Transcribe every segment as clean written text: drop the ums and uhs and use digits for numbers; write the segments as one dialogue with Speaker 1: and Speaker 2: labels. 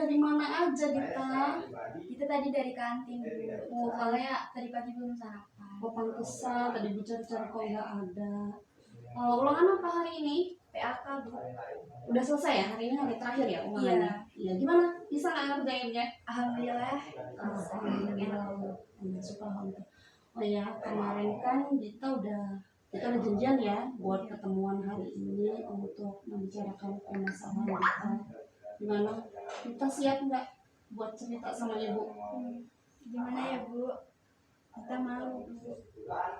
Speaker 1: dari mana aja Dita?
Speaker 2: Kita tadi dari kantin Bu. Soalnya tadi pagi belum sarapan.
Speaker 1: Oh pantesan tadi Bu cari-cari kok nggak ada. Ulangan apa hari ini?
Speaker 2: PAK Bu.
Speaker 1: Udah selesai ya? Hari ini hari terakhir ya ulangannya? Iya. Gimana? Bisa nggak ngerjainnya?
Speaker 2: Alhamdulillah.
Speaker 1: Alhamdulillah. Alhamdulillah. Oh ya, kemarin kan kita udah janjian ya buat ketemuan hari ini untuk membicarakan permasalahan kita. Gimana? Kita siap nggak buat cerita sama Ibu?
Speaker 2: Gimana ya Bu? Kita malu Bu.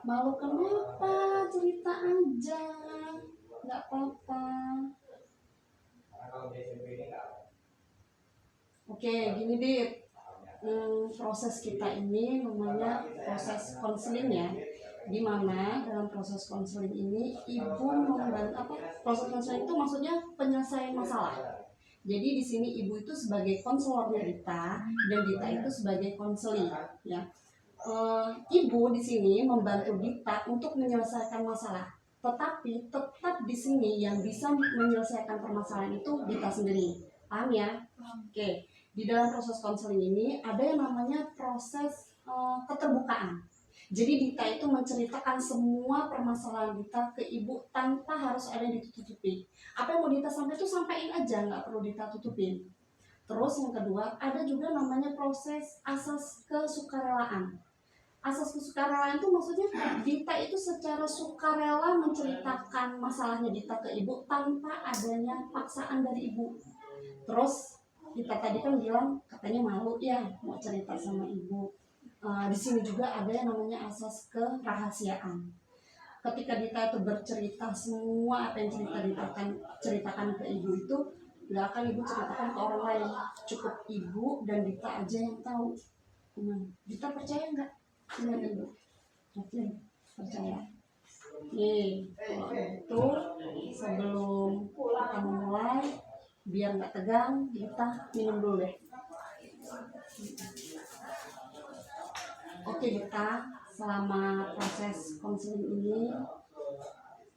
Speaker 1: Malu kenapa? Cerita aja. Nggak apa-apa. Oke, gini Dit. Proses kita ini namanya proses konseling ya. Di mana dalam proses konseling ini ibu membantu proses konseling itu maksudnya penyelesaian masalah. Jadi di sini ibu itu sebagai konselornya Dita dan Dita itu sebagai konseli ya. Ibu di sini membantu Dita untuk menyelesaikan masalah. Tetapi tetap di sini yang bisa menyelesaikan permasalahan itu Dita sendiri. Paham ya? Oke. Di dalam proses konseling ini ada yang namanya proses keterbukaan. Jadi Dita itu menceritakan semua permasalahan Dita ke ibu tanpa harus ada yang ditutupi. Apa yang mau Dita sampaikan itu sampaikan aja, nggak perlu Dita tutupin. Terus yang kedua ada juga namanya proses asas kesukarelaan. Asas kesukarelaan itu maksudnya Dita itu secara sukarela menceritakan masalahnya Dita ke ibu tanpa adanya paksaan dari ibu. Terus Dita tadi kan bilang katanya malu ya mau cerita sama ibu. Di sini juga ada yang namanya asas kerahasiaan. Ketika Dita itu bercerita semua apa yang ceritakan ke ibu itu nggak akan ibu ceritakan ke orang lain. Cukup ibu dan Dita aja yang tahu. Dita percaya nggak dengan ibu? Oke, percaya. Kalau itu sebelum kita memulai biar nggak tegang kita minum dulu deh. Oke Dita, selama proses konseling ini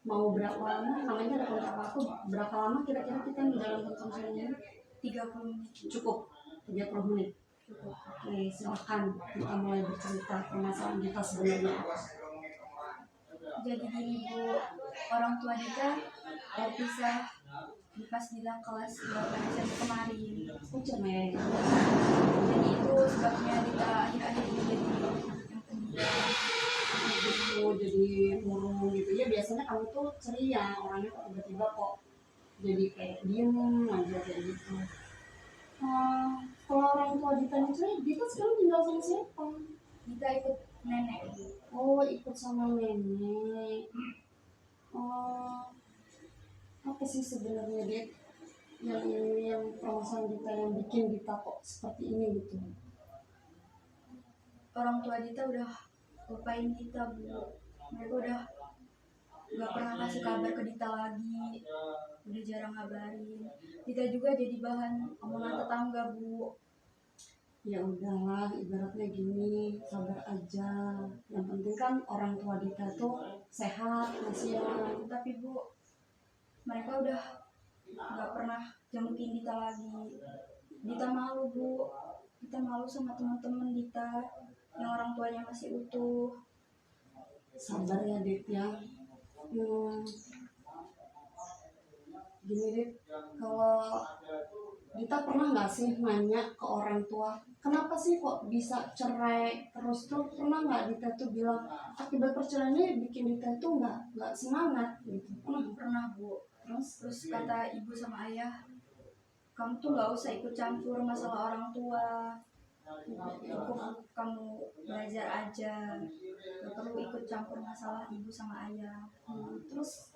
Speaker 1: mau berapa lama? Namanya ada kontrak waktu berapa lama kira-kira kita di dalam konseling ini?
Speaker 2: 30 menit.
Speaker 1: Cukup 30 menit. Oke, silakan kita mulai bercerita permasalahan kita sebenarnya apa.
Speaker 2: Jadi gini Bu, orang tua Dita terpisah pas Dita kelas 8 SMP kemarin.
Speaker 1: Cemen.
Speaker 2: Jadi itu sebabnya Dita akhir-akhir ini jadi anak yang pendiam.
Speaker 1: Gitu, jadi murung gitu ya. Biasanya kamu tuh ceria orangnya, kok tiba-tiba kok jadi kayak diem aja kayak gitu. Kalau orang tua Dita nih ceria, Dita sekarang tinggal sama siapa?
Speaker 2: Dita ikut nenek.
Speaker 1: Oh, ikut sama nenek. Apa sih sebenarnya Dit yang permasalahan Dita yang bikin Dita kok seperti ini gitu?
Speaker 2: Orang tua Dita udah lupain Dita Bu. Mereka udah gak pernah kasih kabar ke Dita lagi, udah jarang ngabarin. Dita juga jadi bahan omongan tetangga Bu.
Speaker 1: Ya udahlah, ibaratnya gini, sabar aja. Yang penting kan orang tua Dita tuh sehat, kasihan.
Speaker 2: Tapi Bu, mereka udah gak pernah jengukin Dita lagi. Dita malu Bu. Dita malu sama teman-teman Dita yang orang tuanya masih utuh.
Speaker 1: Sabar ya Dit ya. Gini Dit, kalau Dita pernah nggak sih nanya ke orang tua, kenapa sih kok bisa cerai terus tuh? Pernah nggak Dita tuh bilang akibat perceraiannya bikin Dita tuh nggak semangat gitu?
Speaker 2: Pernah Bu. Terus kata ibu sama ayah, kamu tuh nggak usah ikut campur masalah orang tua. Cukup kamu belajar aja, gak perlu ikut campur masalah ibu sama ayah.
Speaker 1: Terus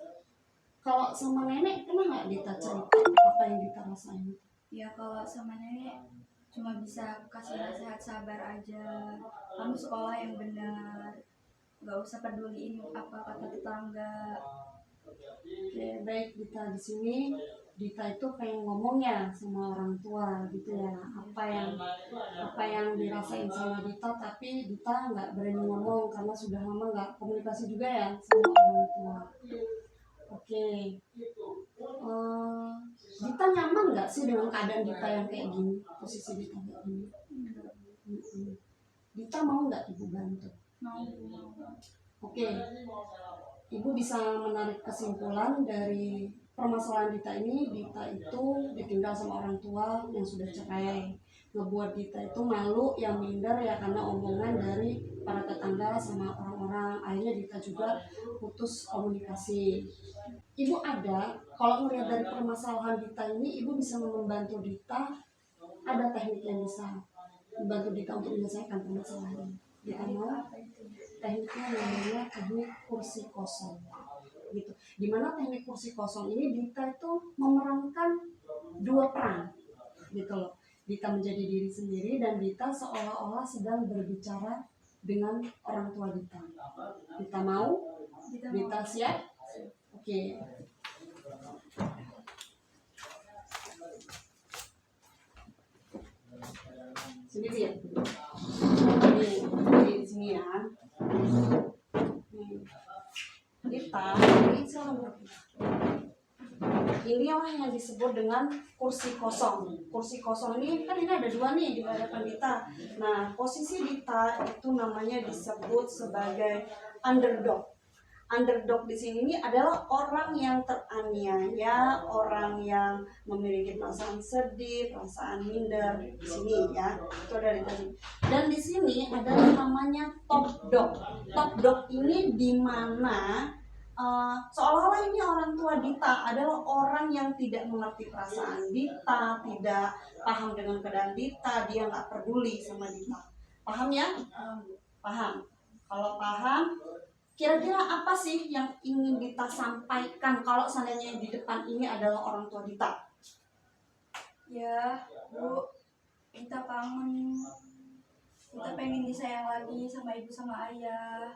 Speaker 1: kalau sama nenek pernah nggak Dita cerita apa yang Dita rasain?
Speaker 2: Ya kalau sama nenek cuma bisa kasih nasihat sabar aja, kamu sekolah yang benar, gak usah peduliin apa kata tetangga.
Speaker 1: Oke, baik Dita di sini. Dita itu pengen ngomongnya sama orang tua gitu ya, apa yang dirasain sama Dita, tapi Dita nggak berani ngomong karena sudah lama nggak komunikasi juga ya sama orang tua. Oke, Dita nyaman nggak sih dengan keadaan Dita yang kayak gini, posisi Dita kayak gini? Dita mau nggak ibu bantu?
Speaker 2: Mau.
Speaker 1: Oke, ibu bisa menarik kesimpulan dari permasalahan Dita ini. Dita itu ditinggal sama orang tua yang sudah cerai, ngebuat Dita itu malu, yang minder ya karena omongan dari para tetangga sama orang-orang. Akhirnya Dita juga putus komunikasi. Ibu ada, kalau melihat dari permasalahan Dita ini, ibu bisa membantu Dita. Ada teknik yang bisa membantu Dita untuk menyelesaikan permasalahan. Dita mau? Tekniknya namanya teknik kursi kosong. Gitu. Dimana teknik kursi kosong ini Dita itu memerankan dua peran, gitu loh. Dita menjadi diri sendiri dan Dita seolah-olah sedang berbicara dengan orang tua Dita. Dita mau? Dita siap? Oke. Sini lihat. Di sini ya. Dita, inilah yang disebut dengan kursi kosong. Kursi kosong ini kan ini ada dua nih di hadapan Dita. Nah, posisi Dita itu namanya disebut sebagai underdog. Underdog di sini ini adalah orang yang teraniaya, orang yang memiliki perasaan sedih, perasaan minder di sini ya. Itu dari tadi. Dan di sini adalah namanya top dog. Top dog ini di mana seolah-olah ini orang tua Dita adalah orang yang tidak mengerti perasaan Dita, tidak paham dengan keadaan Dita, dia nggak peduli sama Dita. Paham ya? Paham. Kalau paham, kira-kira apa sih yang ingin Dita sampaikan kalau seandainya di depan ini adalah orang tua Dita?
Speaker 2: Ya, Bu, kita kangen. Kita pengen disayang lagi sama ibu sama ayah.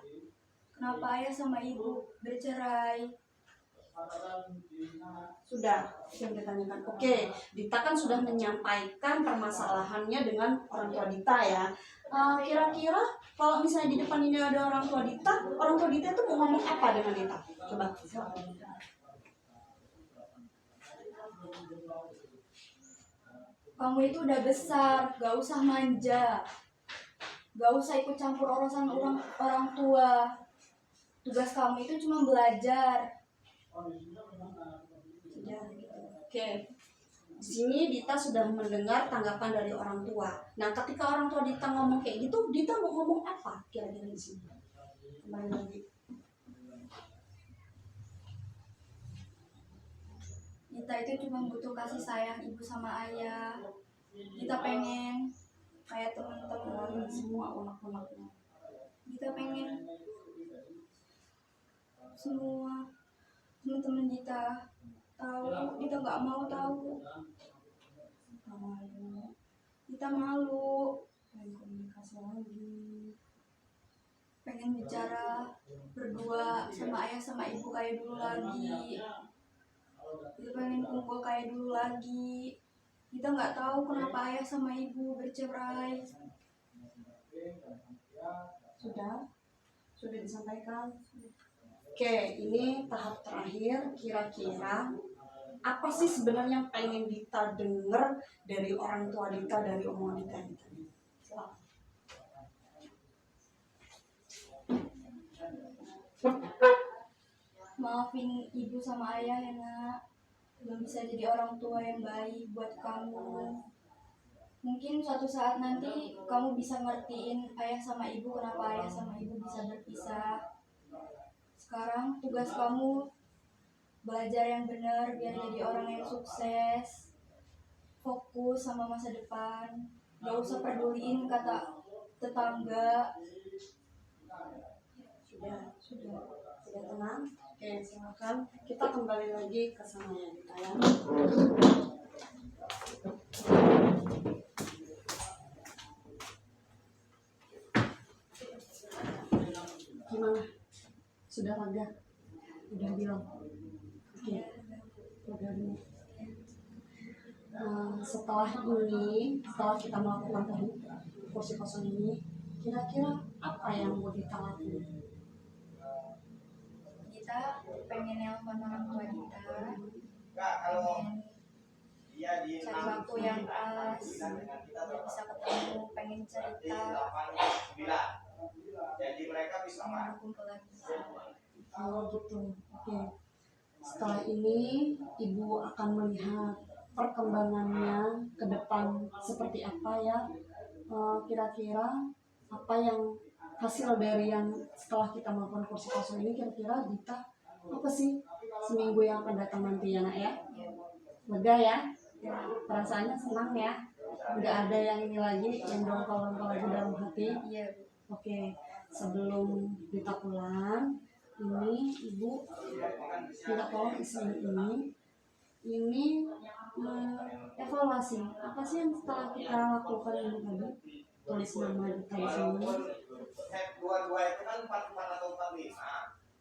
Speaker 2: Kenapa ayah sama ibu bercerai?
Speaker 1: Sudah ditanyakan. Oke, Dita kan sudah menyampaikan permasalahannya dengan orang tua Dita ya. Kira-kira kalau misalnya di depan ini ada orang tua Dita itu mau ngomong apa dengan Dita? Coba.
Speaker 2: Kamu itu udah besar, gak usah manja. Gak usah ikut campur urusan orang tua. Tugas kamu itu cuma belajar.
Speaker 1: Ya, gitu. Oke. Di sini Dita sudah mendengar tanggapan dari orang tua. Nah, ketika orang tua Dita ngomong kayak gitu, Dita mau ngomong apa kira-kira di sini? Kembali lagi.
Speaker 2: Dita itu cuma butuh kasih sayang ibu sama ayah. Dita pengen kayak teman-teman
Speaker 1: Semua unek-uneknya.
Speaker 2: Dita pengen semua teman-teman Dita tahu. Dita nggak mau tahu. Dita malu.
Speaker 1: Pengen komunikasi lagi.
Speaker 2: Pengen bicara berdua sama ayah sama ibu kayak dulu lagi. Dita pengen kumpul kayak dulu lagi. Kita nggak tahu kenapa ayah sama ibu bercerai.
Speaker 1: Sudah disampaikan. Oke, ini tahap terakhir. Kira-kira apa sih sebenarnya yang pengen Dita dengar dari orang tua Dita, dari omongan Dita ini tadi?
Speaker 2: Maafin ibu sama ayah ya nak. Belum bisa jadi orang tua yang baik buat kamu. Mungkin suatu saat nanti kamu bisa ngertiin ayah sama ibu kenapa ayah sama ibu bisa berpisah. Sekarang tugas kamu belajar yang benar biar jadi orang yang sukses. Fokus sama masa depan. Gak usah peduliin kata tetangga.
Speaker 1: Sudah tenang. Oke, silakan kita kembali lagi ke sana ya Dita ya. Gimana? Sudah lega? Udah bilang? Oke. Udah nih. Setelah kita melakukan teknik kursi kosong ini, kira-kira apa yang mau Dita lakukan?
Speaker 2: Kita pengen nelfon orang tua kita, pengen waktu yang pas, dia bisa ketemu, pengen cerita, pengen berkumpul lagi.
Speaker 1: Oh gitu. Oke. Setelah ini ibu akan melihat perkembangannya ke depan seperti apa ya. Kira-kira apa yang hasil dari yang setelah kita melakukan kursi kosong ini, kira-kira Dita apa sih seminggu yang akan datang nanti ya nak ya? Lega ya? Perasaannya senang ya? Nggak ada yang ini lagi, yang dongkol-dongkol lagi dalam hati.
Speaker 2: Iya.
Speaker 1: Oke, sebelum Dita pulang, ini ibu minta tolong istri ini evaluasi apa sih yang setelah kita lakukan ini tadi, tulis nama Dita di sini.
Speaker 3: Dua-dua itu kan 44 atau 45.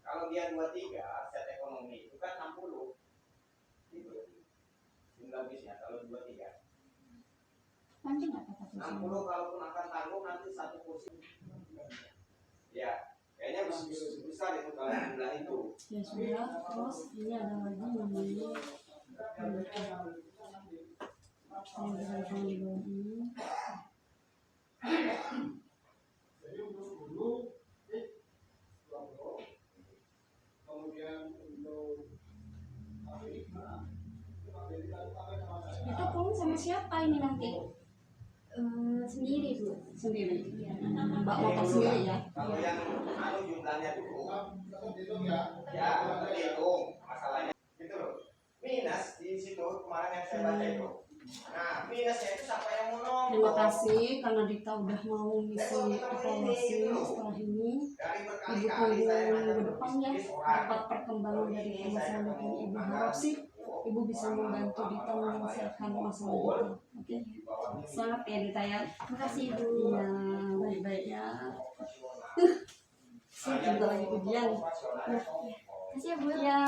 Speaker 3: Kalau dia 23, set ekonomi itu kan 60. Gitu. Jumlah bisnya kalau 23.
Speaker 1: Panjang nggak kata tulis
Speaker 3: 60 kalaupun akan tanggung nanti satu kursi. Ya, kayaknya besar itu kalau jumlah itu.
Speaker 1: ya sudah. Terus ini ada lagi namanya yang dirancang di bawah ini. Kita pulang sama siapa ini nanti?
Speaker 2: Sendiri Bu.
Speaker 1: Sendiri. Mbak motor sendiri ya?
Speaker 3: Kalau yang jumlahnya dulu. Ya, hitung masalahnya. Gitu loh. Minus di situ kemarin yang saya baca itu. Nah, minusnya itu siapa yang mau nongkrong?
Speaker 1: Terima kasih karena Dita udah mau ngisi evaluasi. Setelah ini ibu tunggu minggu depan ya dapat perkembangan dari permasalahan ini. Ibu harap sih ibu bisa membantu Dita menyelesaikan masalah itu. Oke, semangat ya Dita ya.
Speaker 2: Terima kasih Ibu.
Speaker 1: Iya, baik-baik ya. Saya juga lagi ujian.
Speaker 2: Terima kasih ya Bu.
Speaker 1: Ya.